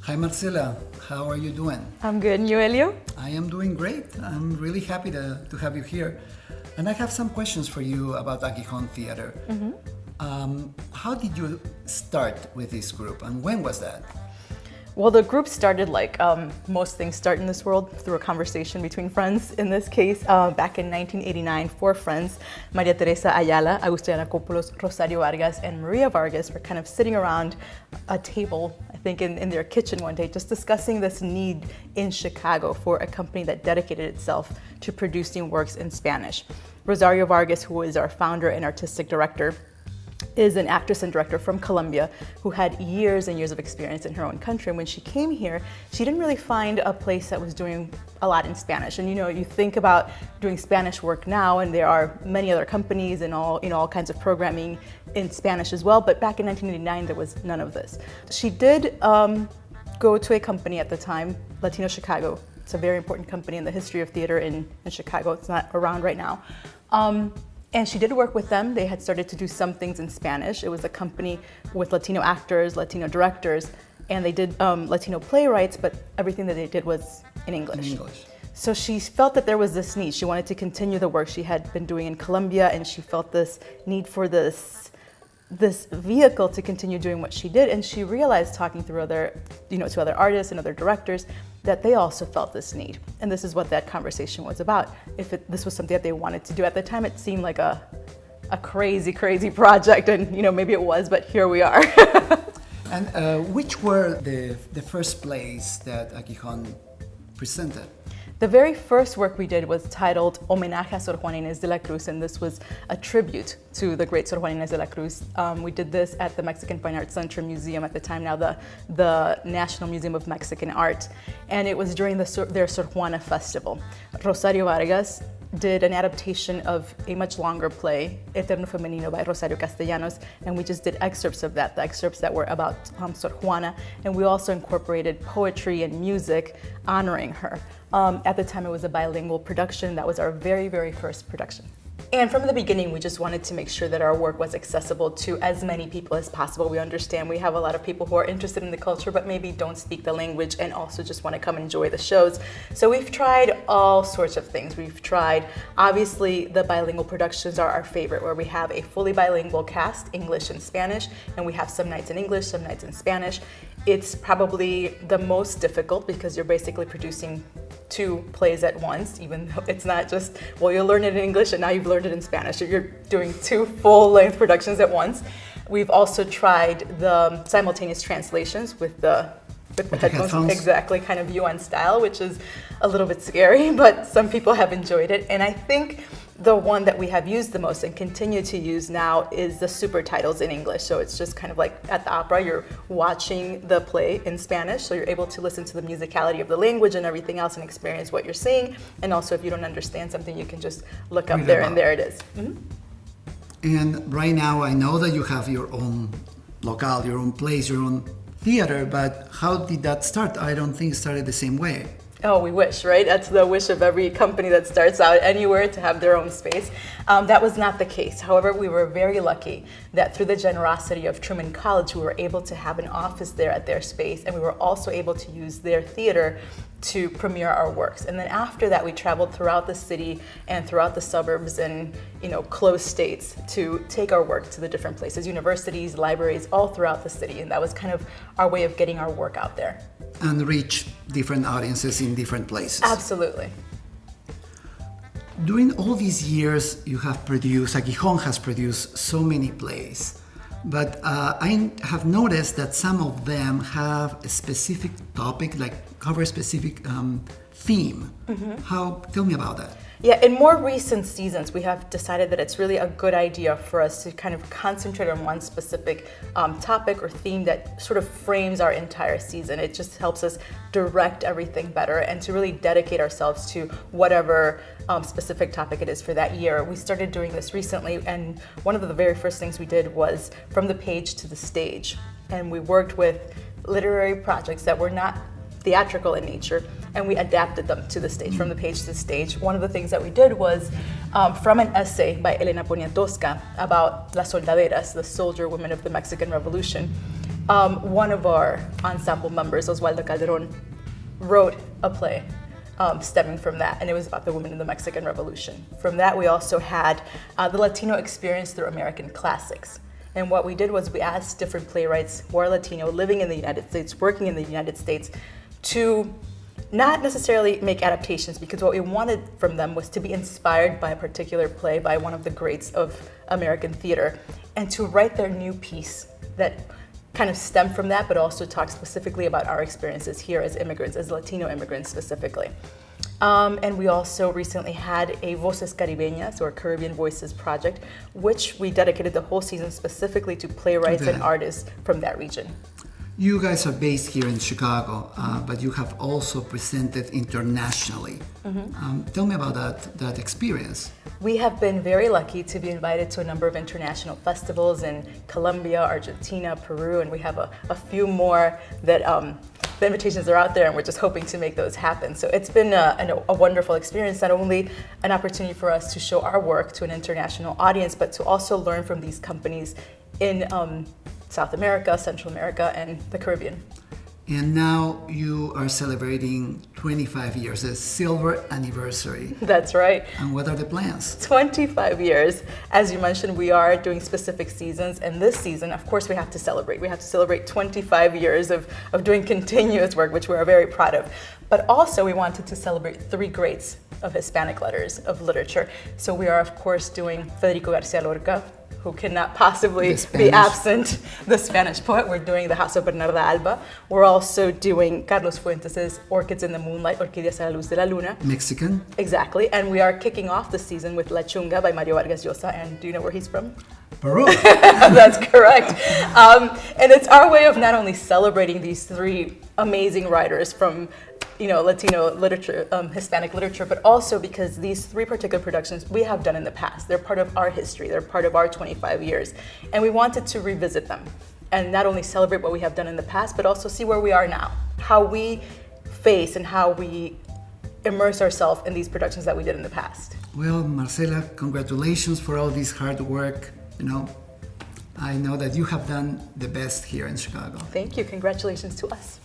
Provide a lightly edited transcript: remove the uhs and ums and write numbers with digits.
Hi Marcela, how are you doing? I'm good, and you, Elio? I am doing great. I'm really happy to have you here. And I have some questions for you about Aguijon Theater. How did you start with this group and when was that? Well, the group started like most things start in this world, through a conversation between friends. In this case, back in 1989, four friends, Maria Teresa Ayala, Agustin Anacopoulos, Rosario Vargas, and Maria Vargas, were kind of sitting around a table, I think in their kitchen one day, just discussing this need in Chicago for a company that dedicated itself to producing works in Spanish. Rosario Vargas, who is our founder and artistic director, is an actress and director from Colombia who had years and years of experience in her own country. And when she came here, she didn't really find a place that was doing a lot in Spanish. And you think about doing Spanish work now, and there are many other companies and all kinds of programming in Spanish as well. But back in 1989, there was none of this. She did go to a company at the time, Latino Chicago. It's a very important company in the history of theater in Chicago. It's not around right now. And she did work with them. They had started to do some things in Spanish. It was a company with Latino actors, Latino directors, and they did Latino playwrights, but everything that they did was in English. So she felt that there was this need. She wanted to continue the work she had been doing in Colombia, and she felt this need for this vehicle to continue doing what she did. And she realized, talking through to other artists and other directors, that they also felt this need. And this is what that conversation was about. This was something that they wanted to do. At the time, it seemed like a crazy, crazy project, and maybe it was, but here we are. And which were the first plays that Aguijon presented? The very first work we did was titled Homenaje a Sor Juana Inés de la Cruz, and this was a tribute to the great Sor Juana Inés de la Cruz. We did this at the Mexican Fine Arts Center Museum, at the time now the National Museum of Mexican Art, and it was during their Sor Juana Festival. Rosario Vargas did an adaptation of a much longer play, Eterno Femenino by Rosario Castellanos, and we just did excerpts of that, the excerpts that were about Sor Juana, and we also incorporated poetry and music honoring her. At the time, it was a bilingual production. That was our very, very first production. And from the beginning, we just wanted to make sure that our work was accessible to as many people as possible. We understand we have a lot of people who are interested in the culture, but maybe don't speak the language and also just want to come enjoy the shows. So we've tried all sorts of things. We've tried, obviously, the bilingual productions are our favorite, where we have a fully bilingual cast, English and Spanish, and we have some nights in English, some nights in Spanish. It's probably the most difficult because you're basically producing two plays at once, even though it's not just, well, you'll learn it in English and now you've learned it in Spanish. You're doing two full-length productions at once. We've also tried the simultaneous translations with the headphones, exactly, kind of UN style, which is a little bit scary, but some people have enjoyed it. And I think the one that we have used the most and continue to use now is the super titles in English. So it's just kind of like at the opera, you're watching the play in Spanish, so you're able to listen to the musicality of the language and everything else and experience what you're seeing. And also, if you don't understand something, you can just look up there and there it is. And right now, I know that you have your own locale, your own place, your own theater, but how did that start? I don't think it started the same way. Oh, we wish, right? That's the wish of every company that starts out anywhere, to have their own space. That was not the case. However, we were very lucky that through the generosity of Truman College, we were able to have an office there at their space, and we were also able to use their theater to premiere our works. And then after that, we traveled throughout the city and throughout the suburbs and closed states to take our work to the different places, universities, libraries, all throughout the city. And that was kind of our way of getting our work out there. And reach different audiences in different places. Absolutely. During all these years, Aguijon has produced so many plays. But I have noticed that some of them have a specific topic, like cover a specific theme. Tell me about that. Yeah, in more recent seasons, we have decided that it's really a good idea for us to kind of concentrate on one specific topic or theme that sort of frames our entire season. It just helps us direct everything better and to really dedicate ourselves to whatever specific topic it is for that year. We started doing this recently, and one of the very first things we did was from the page to the stage. And we worked with literary projects that were not theatrical in nature, and we adapted them to the stage, from the page to the stage. One of the things that we did was from an essay by Elena Poniatowska about las soldaderas, the soldier women of the Mexican Revolution. One of our ensemble members, Oswaldo Calderon, wrote a play stemming from that, and it was about the women in the Mexican Revolution. From that, we also had the Latino experience through American classics. And what we did was we asked different playwrights who are Latino, living in the United States, working in the United States, to not necessarily make adaptations, because what we wanted from them was to be inspired by a particular play by one of the greats of American theater, and to write their new piece that kind of stemmed from that, but also talk specifically about our experiences here as immigrants, as Latino immigrants specifically. And we also recently had a Voces Caribeñas, or Caribbean Voices project, which we dedicated the whole season specifically to playwrights and artists from that region. You guys are based here in Chicago, but you have also presented internationally. Tell me about that experience. We have been very lucky to be invited to a number of international festivals in Colombia, Argentina, Peru, and we have a few more that the invitations are out there, and we're just hoping to make those happen. So it's been a wonderful experience, not only an opportunity for us to show our work to an international audience, but to also learn from these companies in South America, Central America, and the Caribbean. And now you are celebrating 25 years, a silver anniversary. That's right. And what are the plans? 25 years. As you mentioned, we are doing specific seasons, and this season, of course, we have to celebrate. We have to celebrate 25 years of doing continuous work, which we are very proud of. But also, we wanted to celebrate three greats of Hispanic letters, of literature. So we are, of course, doing Federico Garcia Lorca, who cannot possibly be absent, the Spanish poet. We're doing the House of Bernarda Alba. We're also doing Carlos Fuentes' Orchids in the Moonlight, Orquídeas a la Luz de la Luna. Mexican. Exactly, and we are kicking off the season with La Chunga by Mario Vargas Llosa, and do you know where he's from? Peru. That's correct. And it's our way of not only celebrating these three amazing writers from Latino literature, Hispanic literature, but also because these three particular productions we have done in the past. They're part of our history. They're part of our 25 years. And we wanted to revisit them and not only celebrate what we have done in the past, but also see where we are now, how we face and how we immerse ourselves in these productions that we did in the past. Well, Marcela, congratulations for all this hard work. I know that you have done the best here in Chicago. Thank you. Congratulations to us.